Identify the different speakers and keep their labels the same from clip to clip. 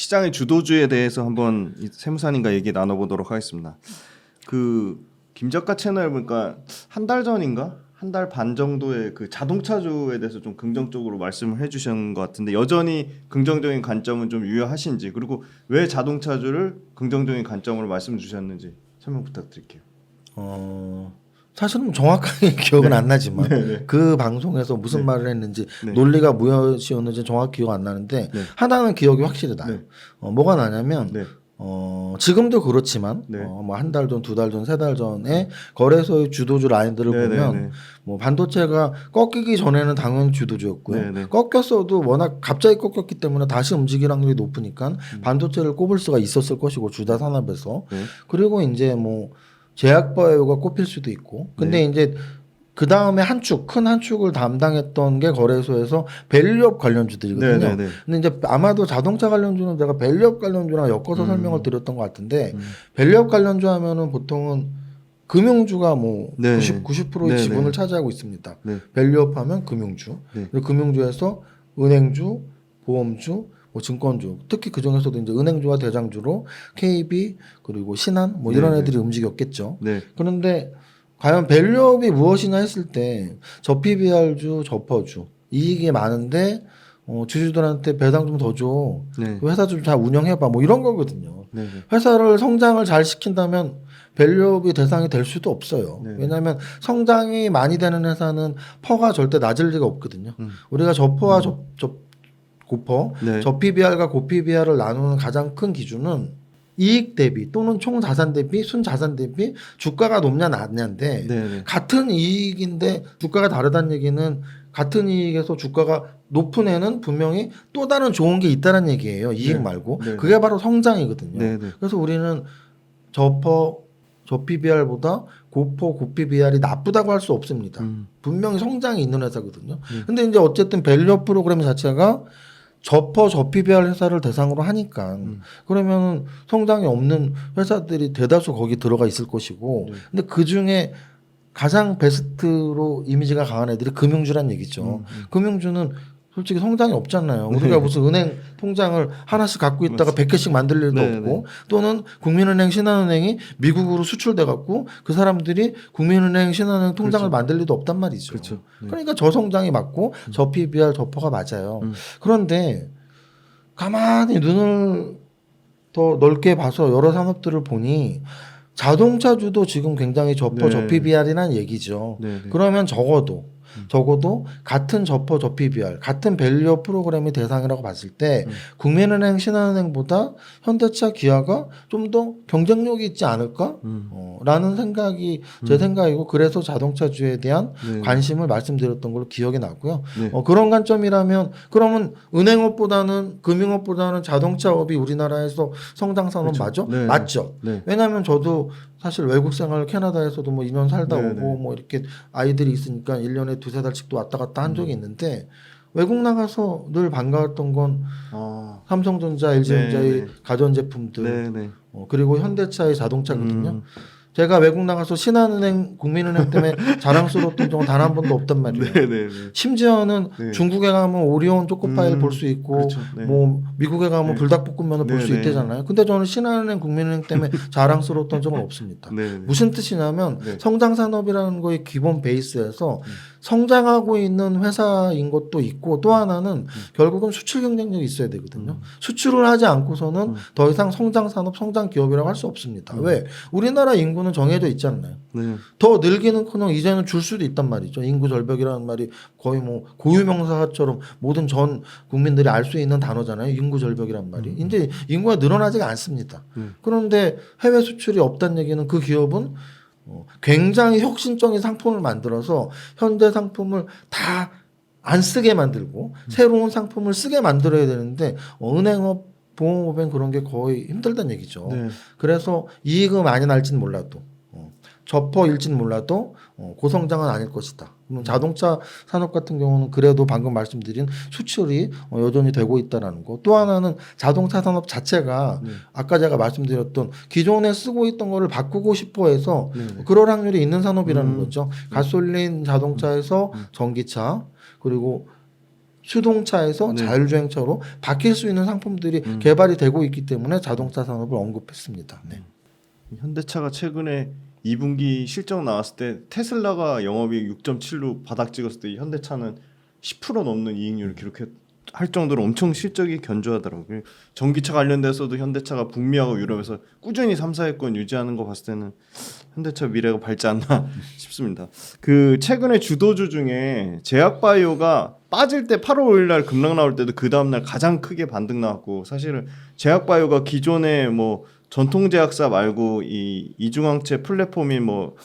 Speaker 1: 시장의 주도주에 대해서 한번 세무사님과 얘기 나눠보도록 하겠습니다. 그 김작가 채널 보니까 한 달 전인가 한 달 반 정도의 그 자동차주에 대해서 좀 긍정적으로 말씀을 해주신 것 같은데 여전히 긍정적인 관점은 좀 유효하신지, 그리고 왜 자동차주를 긍정적인 관점으로 말씀 주셨는지 설명 부탁드릴게요.
Speaker 2: 사실은 정확하게 기억은
Speaker 1: 네.
Speaker 2: 안 나지만
Speaker 1: 네.
Speaker 2: 그 방송에서 무슨
Speaker 1: 네.
Speaker 2: 말을 했는지
Speaker 1: 네.
Speaker 2: 논리가 무엇이었는지 정확히 기억 안 나는데
Speaker 1: 네.
Speaker 2: 하나는 기억이 확실히 나요.
Speaker 1: 네.
Speaker 2: 뭐가 나냐면
Speaker 1: 네.
Speaker 2: 지금도 그렇지만
Speaker 1: 네.
Speaker 2: 뭐 한 달 전, 두 달 전, 세 달 전에 거래소의 주도주 라인들을
Speaker 1: 네.
Speaker 2: 보면
Speaker 1: 네.
Speaker 2: 뭐 반도체가 꺾이기 전에는 당연히 주도주였고요.
Speaker 1: 네. 네.
Speaker 2: 꺾였어도 워낙 갑자기 꺾였기 때문에 다시 움직일 확률이 높으니까 반도체를 꼽을 수가 있었을 것이고 주다 산업에서.
Speaker 1: 네.
Speaker 2: 그리고 이제 뭐 제약바이오가 꼽힐 수도 있고. 근데 이제 그 다음에 큰 한 축을 담당했던 게 거래소에서 밸류업 관련주들이거든요.
Speaker 1: 네. 네.
Speaker 2: 근데 이제 아마도 자동차 관련주는 제가 밸류업 관련주랑 엮어서 설명을 드렸던 것 같은데 밸류업 관련주 하면은 보통은 금융주가 뭐
Speaker 1: 네.
Speaker 2: 90%의
Speaker 1: 네.
Speaker 2: 지분을
Speaker 1: 네.
Speaker 2: 차지하고 있습니다.
Speaker 1: 네.
Speaker 2: 밸류업 하면 금융주.
Speaker 1: 네.
Speaker 2: 그리고 금융주에서 은행주, 보험주, 뭐 증권주, 특히 그 중에서도 이제 은행주와 대장주로 KB 그리고 신한 뭐 이런
Speaker 1: 네.
Speaker 2: 애들이 움직였겠죠.
Speaker 1: 네.
Speaker 2: 그런데 과연 밸류업이 무엇이냐 했을 때 저PBR주, 저퍼주 이익이 많은데 주주들한테 배당 좀 더 줘.
Speaker 1: 네.
Speaker 2: 그 회사 좀 잘 운영해봐. 뭐 이런 거거든요.
Speaker 1: 네.
Speaker 2: 회사를 성장을 잘 시킨다면 밸류업이 대상이 될 수도 없어요.
Speaker 1: 네.
Speaker 2: 왜냐하면 성장이 많이 되는 회사는 퍼가 절대 낮을 리가 없거든요. 우리가 저퍼와 고퍼,
Speaker 1: 네.
Speaker 2: 저PBR과 고PBR을 나누는 가장 큰 기준은 이익 대비 또는 총 자산 대비, 순 자산 대비 주가가 높냐 낮냐인데
Speaker 1: 네.
Speaker 2: 같은 이익인데 주가가 다르다는 얘기는 같은 이익에서 주가가 높은 애는 분명히 또 다른 좋은 게 있다는 얘기예요. 이익
Speaker 1: 네.
Speaker 2: 말고.
Speaker 1: 네.
Speaker 2: 그게 바로 성장이거든요.
Speaker 1: 네.
Speaker 2: 그래서 우리는 저PBR보다 고PBR이 나쁘다고 할 수 없습니다. 분명히 성장이 있는 회사거든요. 근데 이제 어쨌든 밸류업 프로그램 자체가 저PBR 회사를 대상으로 하니까 그러면 성장이 없는 회사들이 대다수 거기 들어가 있을 것이고 근데 그 중에 가장 베스트로 이미지가 강한 애들이 금융주란 얘기죠. 금융주는 솔직히 성장이 없잖아요. 우리가 무슨 은행 통장을 하나씩 갖고 있다가 100개씩 만들 일도 없고 또는 국민은행, 신한은행이 미국으로 수출돼 갖고 그 사람들이 국민은행, 신한은행 통장을 만들 일도 없단 말이죠.
Speaker 1: 그렇죠.
Speaker 2: 그러니까 저성장이 맞고 저PBR, 저퍼가 맞아요. 그런데 가만히 눈을 더 넓게 봐서 여러 산업들을 보니 자동차주도 지금 굉장히
Speaker 1: 네.
Speaker 2: 저PBR이라는 얘기죠.
Speaker 1: 네.
Speaker 2: 그러면 적어도 같은 저PBR, 같은 밸류업 프로그램의 대상이라고 봤을 때 국민은행, 신한은행보다 현대차, 기아가 좀 더 경쟁력이 있지 않을까? 라는 생각이 제 생각이고 그래서 자동차주에 대한 관심을 말씀드렸던 걸로 기억이 나고요. 그런 관점이라면 그러면 은행업보다는 금융업보다는 자동차업이 우리나라에서 성장산업
Speaker 1: 그렇죠.
Speaker 2: 맞죠? 맞죠.
Speaker 1: 네.
Speaker 2: 왜냐하면 저도 사실 외국 생활 캐나다에서도 뭐 2년 살다
Speaker 1: 네,
Speaker 2: 오고
Speaker 1: 네.
Speaker 2: 뭐 이렇게 아이들이 있으니까 1년에 두세 달씩도 왔다 갔다 한 적이 있는데 외국 나가서 늘 반가웠던 건 삼성전자, LG전자의
Speaker 1: 네, 네.
Speaker 2: 가전제품들
Speaker 1: 네.
Speaker 2: 그리고 현대차의 자동차거든요. 제가 외국 나가서 신한은행, 국민은행 때문에 자랑스러웠던 적은 단 한 번도 없단 말이에요.
Speaker 1: 네.
Speaker 2: 심지어는
Speaker 1: 네.
Speaker 2: 중국에 가면 오리온 초코파이를 볼 수 있고
Speaker 1: 그렇죠. 네.
Speaker 2: 뭐 미국에 가면
Speaker 1: 네.
Speaker 2: 불닭볶음면을 볼 수
Speaker 1: 네.
Speaker 2: 있대잖아요. 근데 저는 신한은행, 국민은행 때문에 자랑스러웠던 적은 없습니다.
Speaker 1: 네.
Speaker 2: 무슨 뜻이냐면
Speaker 1: 네.
Speaker 2: 성장 산업이라는 거의 기본 베이스에서 성장하고 있는 회사인 것도 있고 또 하나는 결국은 수출 경쟁력이 있어야 되거든요. 수출을 하지 않고서는 더 이상 성장 산업, 성장 기업이라고 할 수 없습니다. 왜? 우리나라 인구는 정해져 있잖아요.
Speaker 1: 네.
Speaker 2: 더 늘기는커녕 이제는 줄 수도 있단 말이죠. 인구 절벽이라는 말이 거의 뭐 고유명사처럼 모든 전 국민들이 알 수 있는 단어잖아요. 인구 절벽이란 말이. 이제 인구가 늘어나지가 않습니다. 그런데 해외 수출이 없다는 얘기는 그 기업은 굉장히 혁신적인 상품을 만들어서 현대 상품을 다 안 쓰게 만들고 새로운 상품을 쓰게 만들어야 되는데 은행업, 보험업엔 그런 게 거의 힘들다는 얘기죠.
Speaker 1: 네.
Speaker 2: 그래서 이익은 많이 날지는 몰라도 저퍼일지는 몰라도 고성장은 아닐 것이다. 그럼 자동차 산업 같은 경우는 그래도 방금 말씀드린 수출이 여전히 되고 있다는 거. 또 하나는 자동차 산업 자체가 아까 제가 말씀드렸던 기존에 쓰고 있던 거를 바꾸고 싶어 해서 그럴 확률이 있는 산업이라는 거죠. 가솔린 자동차에서 전기차 그리고 수동차에서
Speaker 1: 네.
Speaker 2: 자율주행차로 바뀔 수 있는 상품들이 개발이 되고 있기 때문에 자동차 산업을 언급했습니다. 네.
Speaker 1: 현대차가 최근에 2분기 실적 나왔을 때 테슬라가 영업이익 6.7로 바닥 찍었을 때 이 현대차는 10% 넘는 이익률을 기록할 정도로 엄청 실적이 견조하더라고요. 전기차 관련돼서도 현대차가 북미하고 유럽에서 꾸준히 3, 4위권 유지하는 거 봤을 때는 현대차 미래가 밝지 않나 싶습니다. 그 최근에 주도주 중에 제약바이오가 빠질 때 8월 5일 날 급락 나올 때도 그 다음 날 가장 크게 반등 나왔고, 사실은 제약바이오가 기존의 뭐 전통 제약사 말고 이 이중항체 플랫폼인 뭐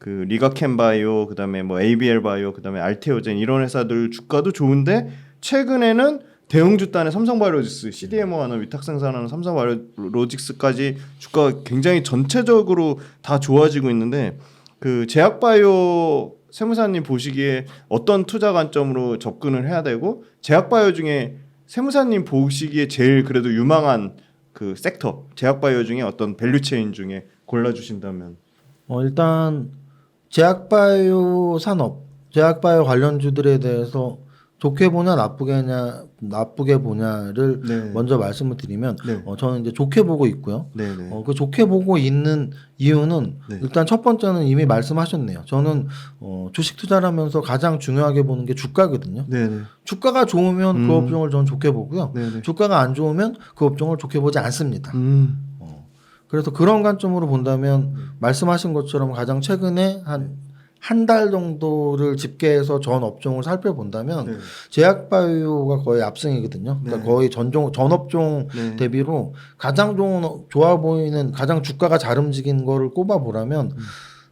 Speaker 1: 그 리가켄바이오, 그다음에 뭐 ABL 바이오, 그다음에 알테오젠 이런 회사들 주가도 좋은데 최근에는 대형주 단의 삼성바이오로직스, CDMO 하는 위탁 생산하는 삼성바이오로직스까지 주가가 굉장히 전체적으로 다 좋아지고 있는데, 그 제약바이오 세무사님 보시기에 어떤 투자 관점으로 접근을 해야 되고, 제약바이오 중에 세무사님 보시기에 제일 그래도 유망한 그 섹터, 제약바이오 중에 어떤 밸류체인 중에 골라주신다면?
Speaker 2: 일단 제약바이오 산업, 제약바이오 관련주들에 대해서 좋게 보냐 나쁘게 보냐를
Speaker 1: 네.
Speaker 2: 먼저 말씀을 드리면
Speaker 1: 네.
Speaker 2: 저는 이제 좋게 보고 있고요.
Speaker 1: 네네.
Speaker 2: 그 좋게 보고 있는 이유는
Speaker 1: 네.
Speaker 2: 일단 첫 번째는 이미 말씀하셨네요. 저는 주식 투자를 하면서 가장 중요하게 보는 게 주가거든요.
Speaker 1: 네네.
Speaker 2: 주가가 좋으면 그 업종을 저는 좋게 보고요.
Speaker 1: 네네.
Speaker 2: 주가가 안 좋으면 그 업종을 좋게 보지 않습니다. 그래서 그런 관점으로 본다면 말씀하신 것처럼 가장 최근에 한 달 정도를 집계해서 전 업종을 살펴본다면
Speaker 1: 네.
Speaker 2: 제약바이오가 거의 압승이거든요. 그러니까
Speaker 1: 네.
Speaker 2: 거의 전 업종
Speaker 1: 네.
Speaker 2: 대비로 가장 좋아 보이는 가장 주가가 잘 움직인 거를 꼽아보라면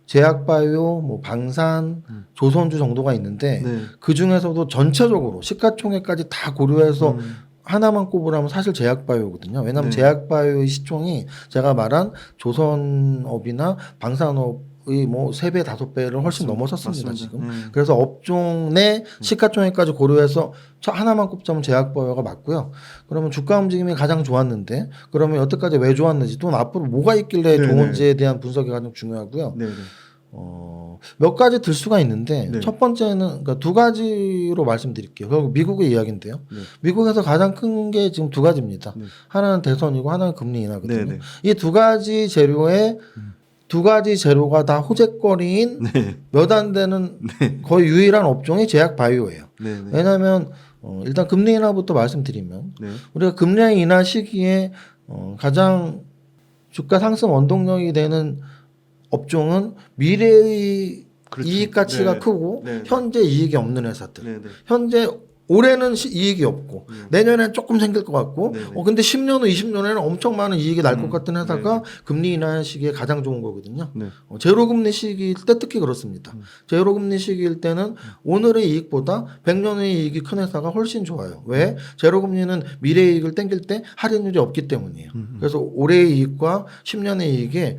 Speaker 2: 제약바이오, 뭐 방산, 조선주 정도가 있는데
Speaker 1: 네.
Speaker 2: 그 중에서도 전체적으로 시가총액까지 다 고려해서 하나만 꼽으라면 사실 제약바이오거든요. 왜냐하면
Speaker 1: 네.
Speaker 2: 제약바이오의 시총이 제가 말한 조선업이나 방산업의 뭐 3배, 5배를 훨씬 넘어섰습니다, 지금. 그래서 업종 내 시가총액까지 고려해서 하나만 꼽자면 제약바이오가 맞고요. 그러면 주가 움직임이 가장 좋았는데, 그러면 여태까지 왜 좋았는지 또 앞으로 뭐가 있길래
Speaker 1: 네네.
Speaker 2: 좋은지에 대한 분석이 가장 중요하고요.
Speaker 1: 네네.
Speaker 2: 몇 가지 들 수가 있는데
Speaker 1: 네.
Speaker 2: 첫 번째는 그러니까 두 가지로 말씀드릴게요. 그리고 미국의 이야기인데요.
Speaker 1: 네.
Speaker 2: 미국에서 가장 큰 게 지금 두 가지입니다.
Speaker 1: 네.
Speaker 2: 하나는 대선이고 하나는 금리 인하거든요.
Speaker 1: 네네.
Speaker 2: 이 두 가지 재료에 두 가지 재료가 다 호재거리인
Speaker 1: 네.
Speaker 2: 몇 안 되는 거의 유일한 업종이 제약 바이오예요.
Speaker 1: 네네.
Speaker 2: 왜냐하면 일단 금리 인하부터 말씀드리면
Speaker 1: 네.
Speaker 2: 우리가 금리 인하 시기에 가장 주가 상승 원동력이 되는 업종은 미래의
Speaker 1: 그렇죠.
Speaker 2: 이익 가치가
Speaker 1: 네.
Speaker 2: 크고
Speaker 1: 네.
Speaker 2: 현재 이익이 없는 회사들.
Speaker 1: 네네.
Speaker 2: 현재 올해는 이익이 없고 내년엔 조금 생길 것 같고
Speaker 1: 네네.
Speaker 2: 근데 10년 후 20년에는 엄청 많은 이익이 날 것 같은 회사가
Speaker 1: 네네.
Speaker 2: 금리 인하 시기에 가장 좋은 거거든요.
Speaker 1: 네.
Speaker 2: 제로금리 시기일 때 특히 그렇습니다. 제로금리 시기일 때는 오늘의 이익보다 100년 후의 이익이 큰 회사가 훨씬 좋아요. 왜? 제로금리는 미래 이익을 땡길 때 할인율이 없기 때문이에요. 그래서 올해의 이익과 10년의 이익에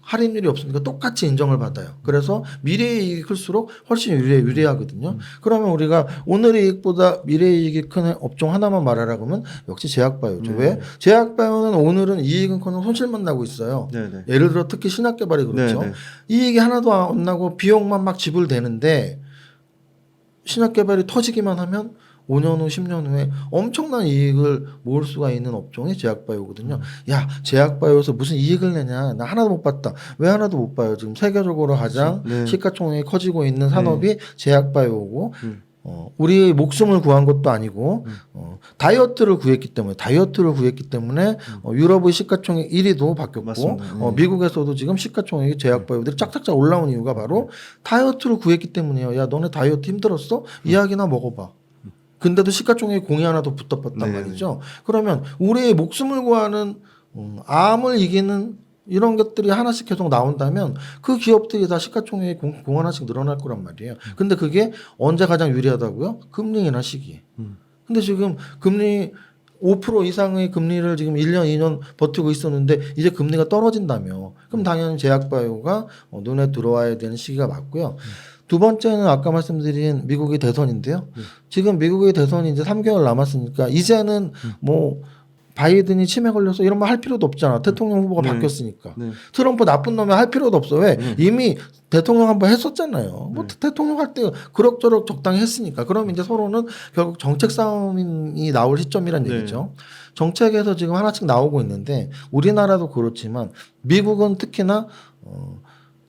Speaker 2: 할인율이 없으니까 똑같이 인정을 받아요. 그래서 미래의 이익이 클수록 훨씬 유리하거든요. 그러면 우리가 오늘의 이익보다 미래의 이익이 큰 업종 하나만 말하라 그러면 역시 제약바이오죠. 왜? 제약바이오는 오늘은 이익은커녕 손실만 나고 있어요.
Speaker 1: 네네.
Speaker 2: 예를 들어 특히 신약개발이 그렇죠.
Speaker 1: 네네.
Speaker 2: 이익이 하나도 안 나고 비용만 막 지불되는데 신약개발이 터지기만 하면 5년 후, 10년 후에 엄청난 이익을 모을 수가 있는 업종이 제약바이오거든요. 야, 제약바이오에서 무슨 이익을 내냐? 나 하나도 못 봤다. 왜 하나도 못 봐요? 지금 세계적으로 가장
Speaker 1: 네.
Speaker 2: 시가총액이 커지고 있는 산업이 제약바이오고 우리의 목숨을 구한 것도 아니고 다이어트를 구했기 때문에 유럽의 시가총액 1위도 바뀌었고
Speaker 1: 맞습니다.
Speaker 2: 미국에서도 지금 시가총액이 제약바이오들이 짝짝짝 올라온 이유가 바로 다이어트를 구했기 때문이에요. 야, 너네 다이어트 힘들었어? 이약이나 먹어봐. 근데도 시가총액 공이 하나 더 붙었단 말이죠. 그러면 우리의 목숨을 구하는 암을 이기는 이런 것들이 하나씩 계속 나온다면 그 기업들이 다 시가총액이 공 하나씩 늘어날 거란 말이에요. 근데 그게 언제 가장 유리하다고요? 금리 인하 시기에. 근데 지금 금리 5% 이상의 금리를 지금 1년, 2년 버티고 있었는데 이제 금리가 떨어진다며. 그럼 당연히 제약바이오가 눈에 들어와야 되는 시기가 맞고요. 두 번째는 아까 말씀드린 미국의 대선인데요. 지금 미국의 대선이 이제 3개월 남았으니까 이제는 뭐 바이든이 치매 걸려서 이런 말 할 필요도 없잖아. 대통령 후보가
Speaker 1: 네.
Speaker 2: 바뀌었으니까.
Speaker 1: 네.
Speaker 2: 트럼프 나쁜 놈이 할 필요도 없어. 왜? 이미 대통령 한번 했었잖아요. 뭐 대통령 할 때 그럭저럭 적당히 했으니까. 그럼 이제 서로는 결국 정책 싸움이 나올 시점이란
Speaker 1: 네.
Speaker 2: 얘기죠. 정책에서 지금 하나씩 나오고 있는데 우리나라도 그렇지만 미국은 특히나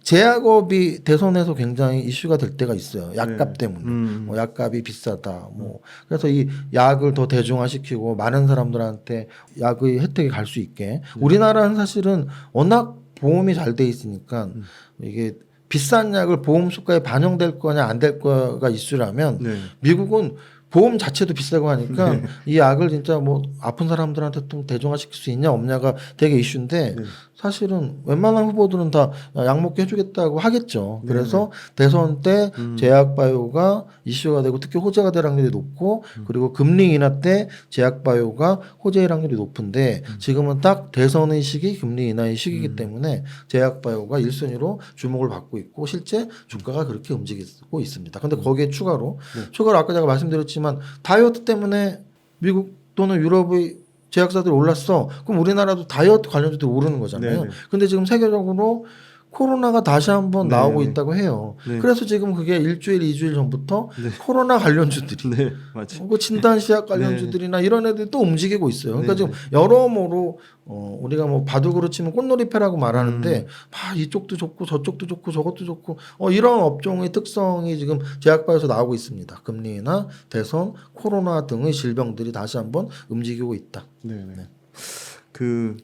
Speaker 2: 제약업이 대선에서 굉장히 이슈가 될 때가 있어요. 약값 때문에. 뭐 약값이 비싸다. 뭐 그래서 이 약을 더 대중화시키고 많은 사람들한테 약의 혜택이 갈 수 있게. 우리나라는 사실은 워낙 보험이 잘 돼 있으니까 이게 비싼 약을 보험 수가에 반영될 거냐 안 될 거가 이슈라면
Speaker 1: 네.
Speaker 2: 미국은 보험 자체도 비싸고 하니까 이 약을 진짜 뭐 아픈 사람들한테 좀 대중화시킬 수 있냐 없냐가 되게 이슈인데 사실은 웬만한 후보들은 다 약 먹게 해주겠다고 하겠죠. 그래서 대선 때 제약바이오가 이슈가 되고 특히 호재가 될 확률이 높고 그리고 금리 인하 때 제약바이오가 호재일 확률이 높은데 지금은 딱 대선의 시기 금리 인하의 시기이기 때문에 제약바이오가 1순위로 주목을 받고 있고 실제 주가가 그렇게 움직이고 있습니다. 근데 거기에 추가로 아까 제가 말씀드렸지만 다이어트 때문에 미국 또는 유럽의 제약사들이 올랐어. 그럼 우리나라도 다이어트 관련주들이 오르는 거잖아요.
Speaker 1: 네네.
Speaker 2: 근데 지금 세계적으로 코로나가 다시 한번
Speaker 1: 네네.
Speaker 2: 나오고 있다고 해요.
Speaker 1: 네.
Speaker 2: 그래서 지금 그게 일주일, 2주일 전부터 코로나 관련주들이
Speaker 1: 네, 맞아요.
Speaker 2: 그 진단시약 관련주들이나 이런 애들이 또 움직이고 있어요. 그러니까
Speaker 1: 네.
Speaker 2: 지금 여러모로 우리가 뭐 바둑으로 치면 꽃놀이패라고 말하는데 이쪽도 좋고 저쪽도 좋고 저것도 좋고 이런 업종의 특성이 지금 제약바에서 나오고 있습니다. 금리나 대선, 코로나 등의 질병들이 다시 한번 움직이고 있다.
Speaker 1: 네. 그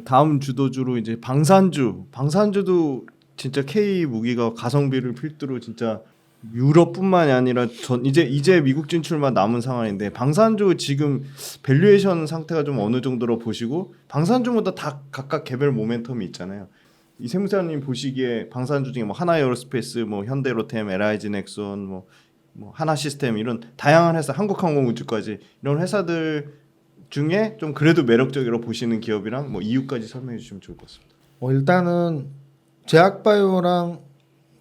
Speaker 1: 다음 주도주로 이제 방산주도 진짜 K 무기가 가성비를 필두로 진짜 유럽뿐만이 아니라 이제 미국 진출만 남은 상황인데 방산주 지금 밸류에이션 상태가 좀 어느 정도로 보시고 방산주마다 다 각각 개별 모멘텀이 있잖아요. 이 세무사님 보시기에 방산주 중에 뭐 하나에어로스페이스, 뭐 현대로템, LIG 넥슨, 뭐 하나시스템 이런 다양한 회사, 한국항공우주까지 이런 회사들 중에 좀 그래도 매력적으로 보시는 기업이랑 뭐 이유까지 설명해 주시면 좋을 것 같습니다.
Speaker 2: 일단은 제약바이오랑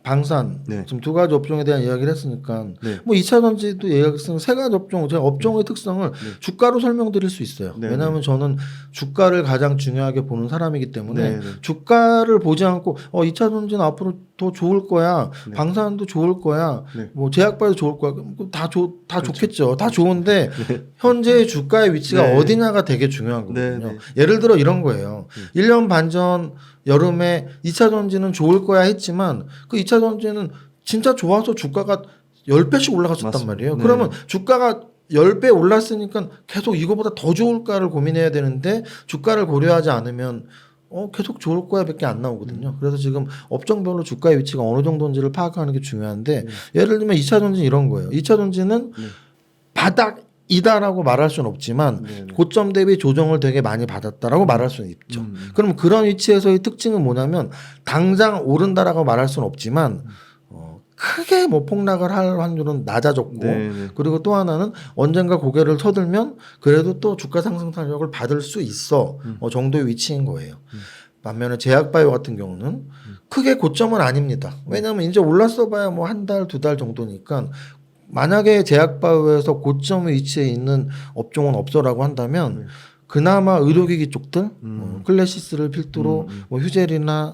Speaker 2: 방산
Speaker 1: 네.
Speaker 2: 지금 두 가지 업종에 대한 이야기를 했으니까
Speaker 1: 네.
Speaker 2: 뭐 2차 전지도 얘기했으면 세 가지 업종 제가 업종의 특성을 주가로 설명드릴 수 있어요.
Speaker 1: 네.
Speaker 2: 왜냐하면 저는 주가를 가장 중요하게 보는 사람이기 때문에
Speaker 1: 네.
Speaker 2: 주가를 보지 않고 2차 전지는 앞으로 더 좋을 거야.
Speaker 1: 네.
Speaker 2: 방산도 좋을 거야.
Speaker 1: 네.
Speaker 2: 뭐 제약바이오 좋을 거야. 다
Speaker 1: 그렇죠.
Speaker 2: 좋겠죠. 다 좋은데 현재의 주가의 위치가
Speaker 1: 네.
Speaker 2: 어디냐가 되게 중요한 거거든요.
Speaker 1: 네.
Speaker 2: 예를 들어 이런 거예요. 1년 반 전 여름에 2차 전지는 좋을 거야 했지만 그 2차 전지는 진짜 좋아서 주가가 10배씩 올라갔었단
Speaker 1: 맞습니다.
Speaker 2: 말이에요.
Speaker 1: 네.
Speaker 2: 그러면 주가가 10배 올랐으니까 계속 이거보다 더 좋을까를 고민해야 되는데 주가를 고려하지 않으면 계속 좋을 거야 밖에 안 나오거든요. 그래서 지금 업종별로 주가의 위치가 어느 정도인지를 파악하는 게 중요한데 예를 들면 2차 전지는 이런 거예요. 2차 전지는 바닥이다라고 말할 수는 없지만 고점 대비 조정을 되게 많이 받았다라고 말할 수는 있죠. 그럼 그런 위치에서의 특징은 뭐냐면 당장 오른다라고 말할 수는 없지만 크게 뭐 폭락을 할 확률은 낮아졌고 그리고 또 하나는 언젠가 고개를 서들면 그래도 또 주가 상승 탄력을 받을 수 있어 정도의 위치인 거예요. 반면에 제약바이오 같은 경우는 크게 고점은 아닙니다. 왜냐하면 이제 올랐어 봐야 뭐 한 달, 두 달 정도니까 만약에 제약바이오에서 고점 위치에 있는 업종은 없어라고 한다면 그나마 의료기기 쪽들 클래시스를 필두로 뭐 휴젤이나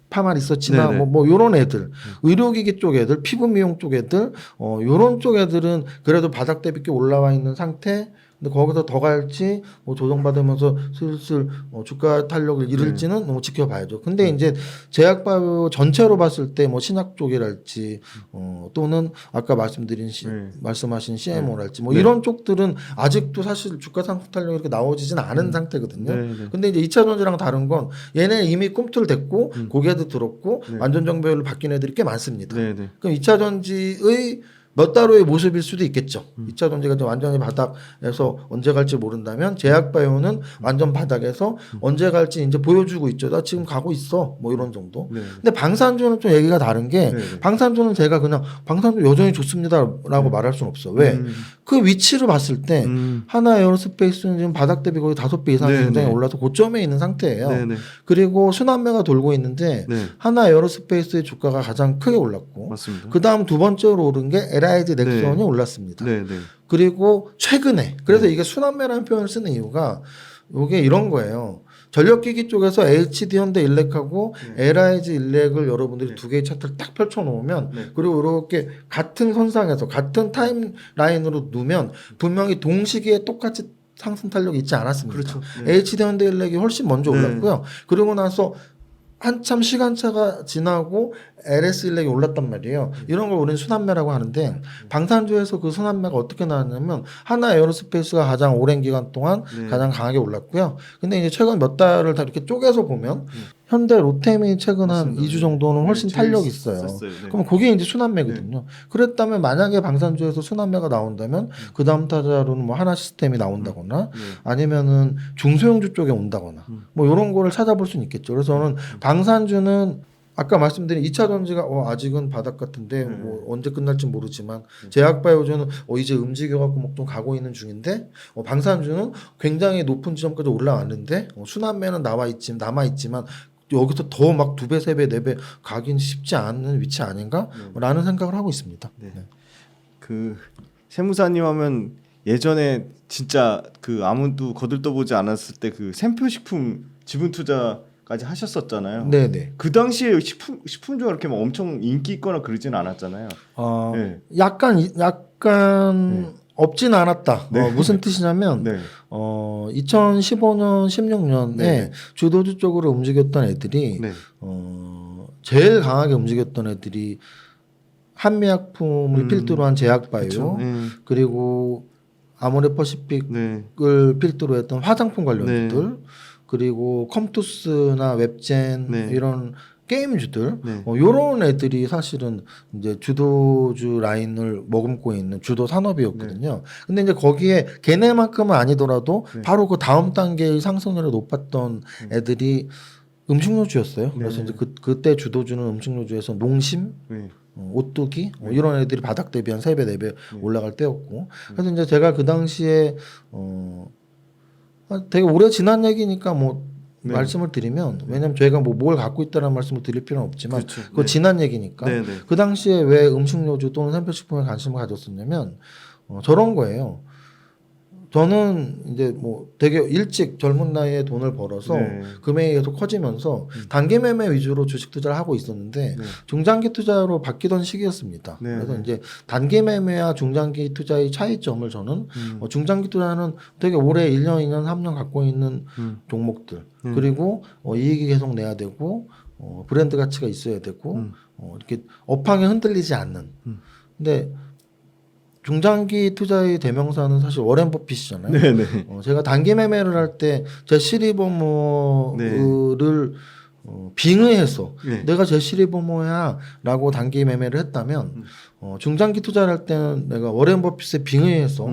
Speaker 2: 파마 리서치나 뭐 요런 애들 의료기기 쪽 애들 피부 미용 쪽 애들 요런 쪽 애들은 그래도 바닥 대비 꽤 올라와 있는 상태. 근데 거기서 더 갈지 뭐 조정받으면서 슬슬 주가 탄력을 잃을지는 너무 지켜봐야죠. 근데 이제 제약바이오 전체로 봤을 때 뭐 신약 쪽이랄지 또는 아까 말씀하신 CMO랄지 뭐 이런 쪽들은 아직도 사실 주가 상승 탄력이 이렇게 나오지는 않은 상태거든요. 근데 이제 2차 전지랑 다른 건 얘네 이미 꿈틀 됐고 고개도 들었고 완전 정배율로 바뀐 애들이 꽤 많습니다. 그럼 2차 전지의 몇 달 후의 모습일 수도 있겠죠. 2차 전지가 이제 완전히 바닥에서 언제 갈지 모른다면 제약바이오는 완전 바닥에서 언제 갈지 이제 보여주고 있죠. 나 지금 가고 있어. 뭐 이런 정도. 근데 방산주는 좀 얘기가 다른 게 방산주는 제가 그냥 방산주 여전히 좋습니다라고 말할 수는 없어. 왜? 그 위치로 봤을 때 하나 에어로스페이스는 지금 바닥 대비 거의 5배 이상
Speaker 1: 네네.
Speaker 2: 굉장히 올라서 고점에 있는 상태예요.
Speaker 1: 네네.
Speaker 2: 그리고 순환매가 돌고 있는데
Speaker 1: 네.
Speaker 2: 하나 에어로스페이스의 주가가 가장 크게 올랐고
Speaker 1: 맞습니다.
Speaker 2: 그 다음 두 번째로 오른 게 LIG 넥슨이
Speaker 1: 네.
Speaker 2: 올랐습니다.
Speaker 1: 네네.
Speaker 2: 그리고 최근에 그래서 이게 순환매라는 표현을 쓰는 이유가 이게 이런 거예요. 전력기기 쪽에서 HD 현대 일렉하고 LIG 일렉을 여러분들이 두 개의 차트를 딱 펼쳐 놓으면
Speaker 1: 네.
Speaker 2: 그리고 이렇게 같은 선상에서 같은 타임 라인으로 두면 분명히 동시기에 똑같이 상승 탄력이 있지 않았습니까?
Speaker 1: 그렇죠. 네.
Speaker 2: HD 현대 일렉이 훨씬 먼저
Speaker 1: 네.
Speaker 2: 올랐고요. 그리고 나서 한참 시간차가 지나고 LS 일렉이 올랐단 말이에요. 이런 걸 우리는 순환매라고 하는데 방산주에서 그 순환매가 어떻게 나왔냐면 하나 에어로스페이스가 가장 오랜 기간 동안
Speaker 1: 네.
Speaker 2: 가장 강하게 올랐고요. 근데 이제 최근 몇 달을 다 이렇게 쪼개서 보면 현대 로템이 최근 한
Speaker 1: 맞습니다.
Speaker 2: 2주 정도는 훨씬
Speaker 1: 네, 제일
Speaker 2: 탄력이 있어요.
Speaker 1: 셌어요. 네.
Speaker 2: 그럼 그게 이제 순환매거든요. 그랬다면 만약에 방산주에서 순환매가 나온다면 그 다음 타자로는 뭐 하나 시스템이 나온다거나
Speaker 1: 네.
Speaker 2: 아니면은 중소형주 쪽에 온다거나 뭐 이런 거를 찾아볼 수는 있겠죠. 그래서 저는 방산주는 아까 말씀드린 2차 전지가 아직은 바닥 같은데 뭐 언제 끝날지 모르지만 제약바이오주는 이제 움직여갖고 뭐 좀 가고 있는 중인데 방산주는 굉장히 높은 지점까지 올라왔는데 순환매는 남아있지만 여기서 더 막 2배, 3배, 4배 가긴 쉽지 않은 위치 아닌가? 라는 생각을 하고 있습니다.
Speaker 1: 네. 그 세무사님 하면 예전에 진짜 그 아무도 거들떠보지 않았을 때 그 샘표식품 지분 투자까지 하셨었잖아요.
Speaker 2: 네네.
Speaker 1: 그 당시에 식품주가 그렇게 막 엄청 인기 있거나 그러지는 않았잖아요. 네.
Speaker 2: 약간 없진 않았다.
Speaker 1: 네.
Speaker 2: 무슨 뜻이냐면
Speaker 1: 네.
Speaker 2: 2015년, 16년에
Speaker 1: 네.
Speaker 2: 주도주 쪽으로 움직였던 애들이
Speaker 1: 네.
Speaker 2: 제일 강하게 움직였던 애들이 한미약품을 필두로 한 제약바이오
Speaker 1: 그쵸. 네.
Speaker 2: 그리고 아모레퍼시픽을
Speaker 1: 네.
Speaker 2: 필두로 했던 화장품 관련주들 그리고 컴투스나 웹젠
Speaker 1: 네.
Speaker 2: 이런 게임주들
Speaker 1: 네.
Speaker 2: 이런 애들이 사실은 이제 주도주 라인을 머금고 있는 주도 산업이었거든요. 근데 이제 거기에 걔네만큼은 아니더라도 바로 그 다음 단계의 상승률이 높았던 애들이 음식료주였어요. 그래서 이제 그때 주도주는 음식료주에서 농심,
Speaker 1: 네.
Speaker 2: 오뚜기 이런 애들이 바닥 대비 한 3배, 4배 올라갈 때였고 그래서 이제 제가 그 당시에 되게 오래 지난 얘기니까 뭐 말씀을 드리면 왜냐면 저희가 뭐 뭘 갖고 있다는 말씀을 드릴 필요는 없지만
Speaker 1: 그렇죠.
Speaker 2: 그거 지난 얘기니까
Speaker 1: 네. 네.
Speaker 2: 그 당시에 왜 음식료주 또는 샘표식품에 관심을 가졌었냐면 저런 거예요. 저는 이제 뭐 되게 일찍 젊은 나이에 돈을 벌어서
Speaker 1: 네.
Speaker 2: 금액이 계속 커지면서 단기 매매 위주로 주식 투자를 하고 있었는데 중장기 투자로 바뀌던 시기였습니다.
Speaker 1: 네.
Speaker 2: 그래서 이제 단기 매매와 중장기 투자의 차이점을 저는 중장기 투자는 되게 오래 1년, 2년, 3년 갖고 있는 종목들 그리고 이익이 계속 내야 되고 브랜드 가치가 있어야 되고 이렇게 업황에 흔들리지 않는 근데 중장기 투자의 대명사는 사실 워렌 버핏이잖아요.
Speaker 1: 네네.
Speaker 2: 제가 단기 매매를 할 때 제시 리버모를 빙의해서
Speaker 1: 네.
Speaker 2: 내가 제시 리버모야라고 단기 매매를 했다면 중장기 투자를 할 때는 내가 워렌 버핏에 빙의해서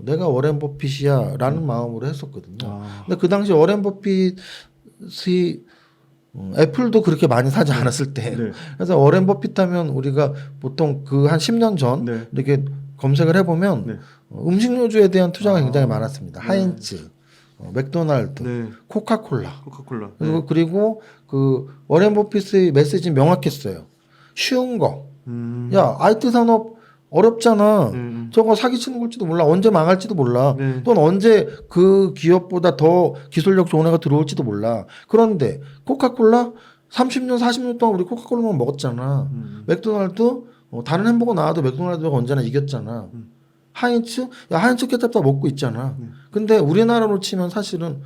Speaker 2: 내가 워렌 버핏이야라는 마음으로 했었거든요. 근데 그 당시 워렌 버핏이 애플도 그렇게 많이 사지 않았을 때
Speaker 1: 네.
Speaker 2: 그래서 워렌 버핏 하면 우리가 보통 그 한 10년 전
Speaker 1: 네.
Speaker 2: 이렇게 검색을 해보면
Speaker 1: 네.
Speaker 2: 음식료주에 대한 투자가 굉장히 많았습니다. 하인츠, 맥도날드,
Speaker 1: 네.
Speaker 2: 코카콜라.
Speaker 1: 코카콜라.
Speaker 2: 그리고 그 워렌 버핏의 메시지는 명확했어요. 쉬운 거. 야, IT 산업 어렵잖아. 저거 사기치는 걸지도 몰라. 언제 망할지도 몰라.
Speaker 1: 네.
Speaker 2: 또는 언제 그 기업보다 더 기술력 좋은 애가 들어올지도 몰라. 그런데 코카콜라 30년, 40년 동안 우리 코카콜라만 먹었잖아. 맥도날드 다른 햄버거 나와도 맥도날드가 언제나 이겼잖아. 하인츠? 야, 하인츠 케첩 다 먹고 있잖아. 근데 우리나라로 치면 사실은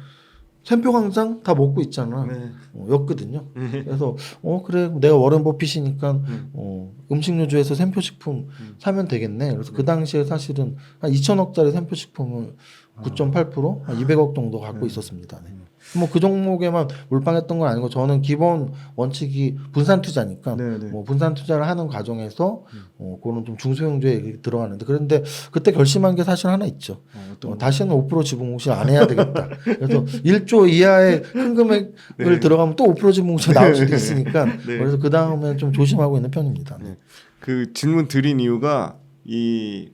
Speaker 2: 샘표광장 다 먹고 있잖아.
Speaker 1: 네.
Speaker 2: 였거든요. 그래서 그래 내가 워렌 버핏이니까 음식료주에서 샘표식품 사면 되겠네. 그래서 그 당시에 사실은 한 2천억짜리 샘표식품을 9.8% 한 200억 정도 갖고 있었습니다. 네. 뭐 그 종목에만 몰빵했던 건 아니고 저는 기본 원칙이 분산 투자니까
Speaker 1: 네네.
Speaker 2: 뭐 분산 투자를 하는 과정에서 그거는 좀 중소형주에 들어가는데 그런데 그때 결심한 게 사실 하나 있죠. 다시는 5% 지분 공시 안 해야 되겠다. 그래서 1조 이하의 큰 금액을 들어가면 또 5% 지분 공시 나올 수도 있으니까 그래서 그 다음에 좀 조심하고 있는 편입니다.
Speaker 1: 그 질문 드린 이유가 이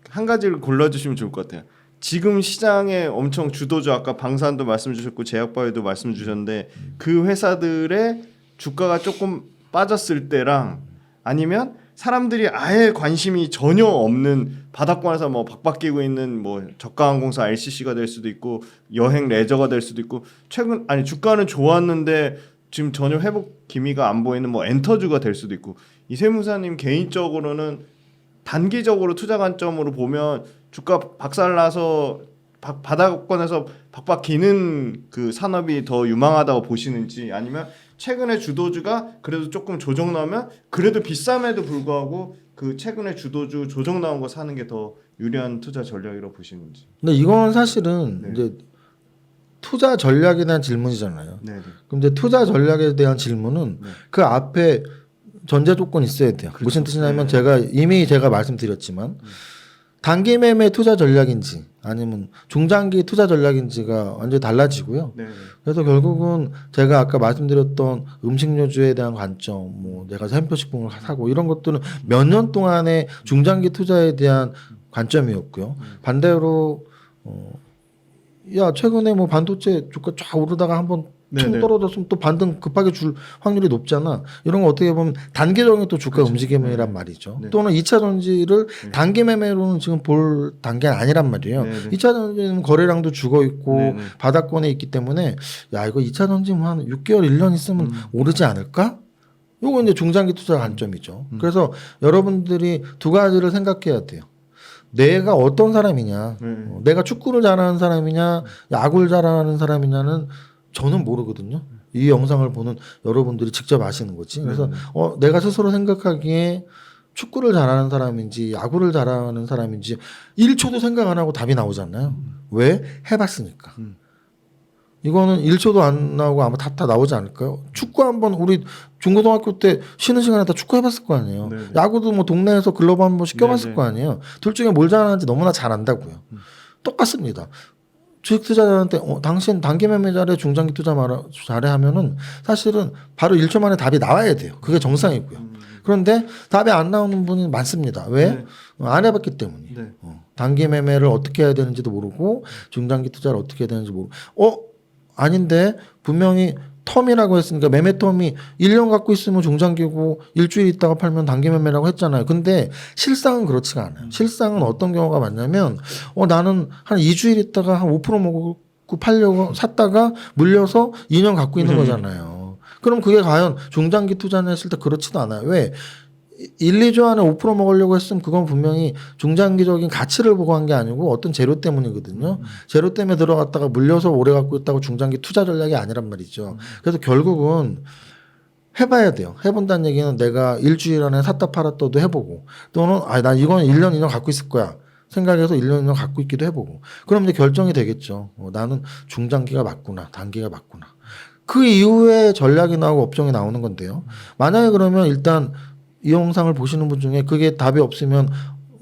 Speaker 1: 한 가지를 골라주시면 좋을 것 같아요. 지금 시장에 엄청 주도주 아까 방산도 말씀 주셨고 제약바이오도 말씀 주셨는데 그 회사들의 주가가 조금 빠졌을 때랑 아니면 사람들이 아예 관심이 전혀 없는 바닥권에서 뭐 박박 끼고 있는 뭐 저가항공사 LCC가 될 수도 있고 여행 레저가 될 수도 있고 최근 아니 주가는 좋았는데 지금 전혀 회복 기미가 안 보이는 뭐 엔터주가 될 수도 있고 이 세무사님 개인적으로는 단기적으로 투자 관점으로 보면 주가 박살나서 바닥권에서 박박 기는 그 산업이 더 유망하다고 보시는지 아니면 최근에 주도주가 그래도 조금 조정 나오면 그래도 비쌈에도 불구하고 그 최근에 주도주 조정 나온 거 사는 게 더 유리한 투자 전략이라고 보시는지.
Speaker 2: 근데 이건 사실은
Speaker 1: 네.
Speaker 2: 이제 투자 전략에 대한 질문이잖아요.
Speaker 1: 네.
Speaker 2: 그럼 이제 투자 전략에 대한 질문은
Speaker 1: 네.
Speaker 2: 그 앞에 전제 조건이 있어야 돼요.
Speaker 1: 그렇죠.
Speaker 2: 무슨 뜻이냐면
Speaker 1: 네.
Speaker 2: 제가 말씀드렸지만 단기 매매 투자 전략인지 아니면 중장기 투자 전략인지가 완전히 달라지고요.
Speaker 1: 네.
Speaker 2: 그래서 결국은 제가 아까 말씀드렸던 음식료주에 대한 관점, 뭐 내가 샘표식품을 사고 이런 것들은 몇 년 동안의 중장기 투자에 대한 관점이었고요. 반대로 야 최근에 뭐 반도체 주가 쫙 오르다가 한번 퉁
Speaker 1: 네네.
Speaker 2: 떨어졌으면 또 반등 급하게 줄 확률이 높잖아. 이런 거 어떻게 보면 단기적인 또 주가
Speaker 1: 그렇죠.
Speaker 2: 움직임이란 말이죠.
Speaker 1: 네.
Speaker 2: 또는 2차 전지를 단기 매매로는 지금 볼 단계는 아니란 말이에요.
Speaker 1: 네네.
Speaker 2: 2차 전지는 거래량도 죽어 있고
Speaker 1: 네네.
Speaker 2: 바닥권에 있기 때문에 야 이거 2차 전지 한 6개월 1년 있으면 오르지 않을까? 요거 이제 중장기 투자 관점이죠. 그래서 여러분들이 두 가지를 생각해야 돼요. 내가 어떤 사람이냐, 내가 축구를 잘하는 사람이냐, 야구를 잘하는 사람이냐는 저는 모르거든요. 이 영상을 보는 여러분들이 직접 아시는 거지. 그래서 내가 스스로 생각하기에 축구를 잘하는 사람인지 야구를 잘하는 사람인지 1초도 생각 안 하고 답이 나오잖아요. 왜? 해봤으니까. 이거는 1초도 안 나오고 아마 다 나오지 않을까요? 축구 한번 우리 중고등학교 때 쉬는 시간에 다 축구 해봤을 거 아니에요.
Speaker 1: 네네.
Speaker 2: 야구도 뭐 동네에서 글러브 한번 시켜봤을
Speaker 1: 네네.
Speaker 2: 거 아니에요. 둘 중에 뭘 잘하는지 너무나 잘 안다고요. 똑같습니다. 주식 투자자한테 당신 단기 매매 잘해 중장기 투자 잘해 하면은 사실은 바로 1초 만에 답이 나와야 돼요. 그게 정상이고요. 그런데 답이 안 나오는 분이 많습니다. 왜?
Speaker 1: 네.
Speaker 2: 안 해봤기 때문에.
Speaker 1: 네.
Speaker 2: 단기 매매를 어떻게 해야 되는지도 모르고 중장기 투자를 어떻게 해야 되는지 모르고 아닌데 분명히 텀이라고 했으니까 매매 텀이 1년 갖고 있으면 중장기고 일주일 있다가 팔면 단기 매매라고 했잖아요. 근데 실상은 그렇지가 않아요. 실상은 어떤 경우가 많냐면 나는 한 2주일 있다가 한 5% 먹고 팔려고 샀다가 물려서 2년 갖고 있는 거잖아요. 그럼 그게 과연 중장기 투자를 했을 때 그렇지도 않아요. 왜? 1, 2주 안에 5% 먹으려고 했으면 그건 분명히 중장기적인 가치를 보고 한 게 아니고 어떤 재료 때문이거든요. 재료 때문에 들어갔다가 물려서 오래 갖고 있다고 중장기 투자 전략이 아니란 말이죠. 그래서 결국은 해봐야 돼요. 해본다는 얘기는 내가 일주일 안에 샀다 팔았다도 해보고 또는 나 이건 1년 2년 갖고 있을 거야. 생각해서 1년 2년 갖고 있기도 해보고 그럼 이제 결정이 되겠죠. 나는 중장기가 맞구나. 단기가 맞구나. 그 이후에 전략이 나오고 업종이 나오는 건데요. 만약에 그러면 일단 이 영상을 보시는 분 중에 그게 답이 없으면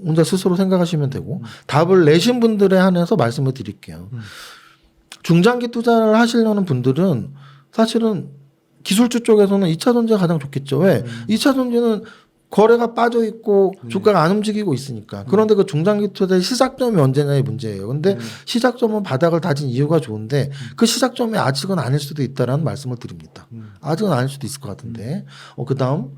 Speaker 2: 혼자 스스로 생각하시면 되고 답을 내신 분들에 한해서 말씀을 드릴게요. 중장기 투자를 하시려는 분들은 사실은 기술주 쪽에서는 2차 전지가 가장 좋겠죠. 왜? 2차 전지는 거래가 빠져 있고 주가가 안 움직이고 있으니까. 그런데 그 중장기 투자의 시작점이 언제냐의 문제예요. 근데 시작점은 바닥을 다진 이유가 좋은데 그 시작점이 아직은 아닐 수도 있다라는 말씀을 드립니다. 아직은 아닐 수도 있을 것 같은데. 그다음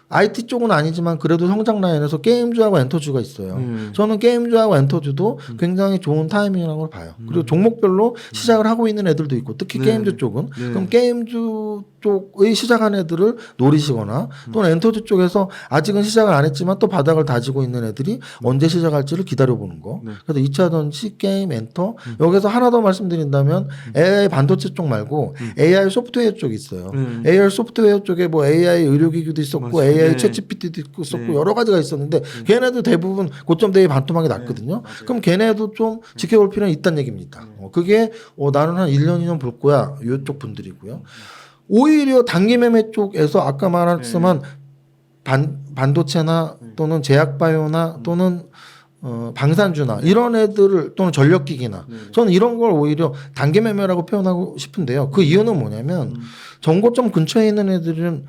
Speaker 2: IT 쪽은 아니지만 그래도 성장 라인에서 게임주하고 엔터주가 있어요. 저는 게임주하고 엔터주도 굉장히 좋은 타이밍이라고 봐요. 그리고 종목별로 시작을 하고 있는 애들도 있고 특히 게임주 쪽은 그럼 게임주 쪽의 시작한 애들을 노리시거나 또는 엔터주 쪽에서 아직은 시작을 안 했지만 또 바닥을 다지고 있는 애들이 언제 시작할지를 기다려보는 거. 그래서 2차 전지, 게임, 엔터 여기서 하나 더 말씀드린다면 AI 반도체 쪽 말고 AI 소프트웨어 쪽이 있어요. AI 소프트웨어 쪽에 뭐 AI 의료기기도 있었고 AI 챗GPT도 있었고 여러 가지가 있었는데 걔네도 대부분 고점 대비 반토막이 났거든요. 그럼 걔네도 좀 지켜볼 필요는 있다는 얘기입니다. 그게 나는 한 1년, 2년 볼 거야. 이쪽 분들이고요. 오히려 단기 매매 쪽에서 아까 말했지만 반도체나 또는 제약바이오나 또는 방산주나 이런 애들을 또는 전력기기나 저는 이런 걸 오히려 단기 매매라고 표현하고 싶은데요. 그 이유는 뭐냐면 정고점 근처에 있는 애들은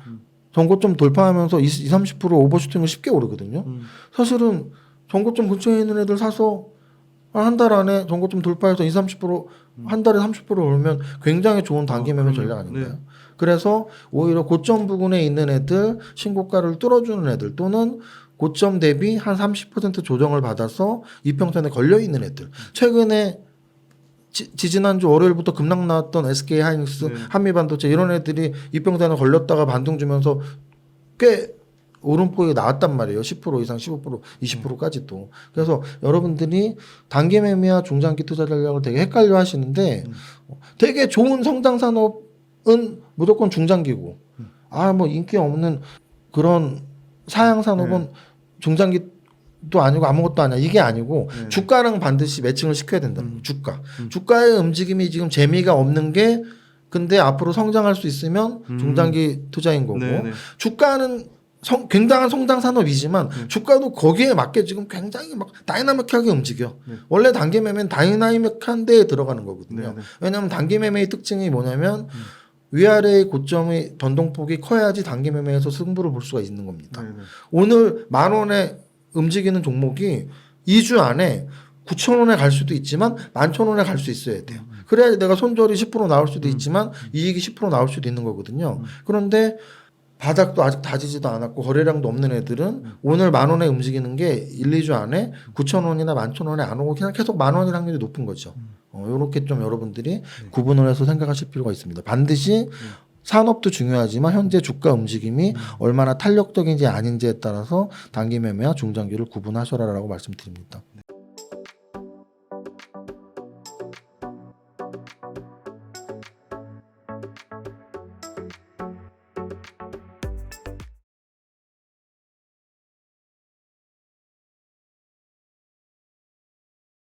Speaker 2: 정고점 돌파하면서 20, 30% 오버슈팅을 쉽게 오르거든요. 사실은 전고점 근처에 있는 애들 사서 한 달 안에 전고점 돌파해서 20-30% 한 달에 30% 오르면 굉장히 좋은 단기 매매 전략 아닌가요?
Speaker 1: 네.
Speaker 2: 그래서 오히려 고점 부근에 있는 애들, 신고가를 뚫어주는 애들 또는 고점 대비 한 30% 조정을 받아서 이평선에 걸려 있는 애들. 최근에 지지난주 월요일부터 급락 나왔던 SK 하이닉스,
Speaker 1: 네.
Speaker 2: 한미반도체 이런 애들이 이평선에 걸렸다가 반등 주면서 꽤 오름폭이 나왔단 말이에요. 10% 이상, 15%, 20%까지도. 그래서 여러분들이 단기 매매와 중장기 투자 전략을 되게 헷갈려 하시는데 되게 좋은 성장 산업은 무조건 중장기고 뭐 인기 없는 그런 사양 산업은 중장기도 아니고 아무것도 아니야. 이게 아니고
Speaker 1: 네.
Speaker 2: 주가랑 반드시 매칭을 시켜야 된다는 거예요. 주가. 주가의 움직임이 지금 재미가 없는 게 근데 앞으로 성장할 수 있으면 중장기 투자인 거고
Speaker 1: 네, 네.
Speaker 2: 주가는 굉장한 성장 산업이지만 주가도 거기에 맞게 지금 굉장히 막 다이나믹하게 움직여. 원래 단기 매매는 다이나믹한 데에 들어가는 거거든요.
Speaker 1: 네, 네.
Speaker 2: 왜냐하면 단기 매매의 특징이 뭐냐면 위아래의 고점의 변동폭이 커야지 단기 매매에서 승부를 볼 수가 있는 겁니다.
Speaker 1: 네, 네.
Speaker 2: 오늘 10,000원에 움직이는 종목이 2주 안에 9,000원에 갈 수도 있지만 11,000원에 갈 수 있어야 돼요. 그래야 내가 손절이 10% 나올 수도 있지만 이익이 10% 나올 수도 있는 거거든요. 그런데 바닥도 아직 다지지도 않았고 거래량도 없는 애들은 오늘 10,000원에 움직이는 게 1, 2주 안에 9,000원이나 11,000원에 안 오고 그냥 계속 10,000원일 확률이 높은 거죠. 이렇게 좀 여러분들이 구분을 해서 생각하실 필요가 있습니다. 반드시 산업도 중요하지만 현재 주가 움직임이 얼마나 탄력적인지 아닌지에 따라서 단기 매매와 중장기를 구분하셔라라고 말씀드립니다.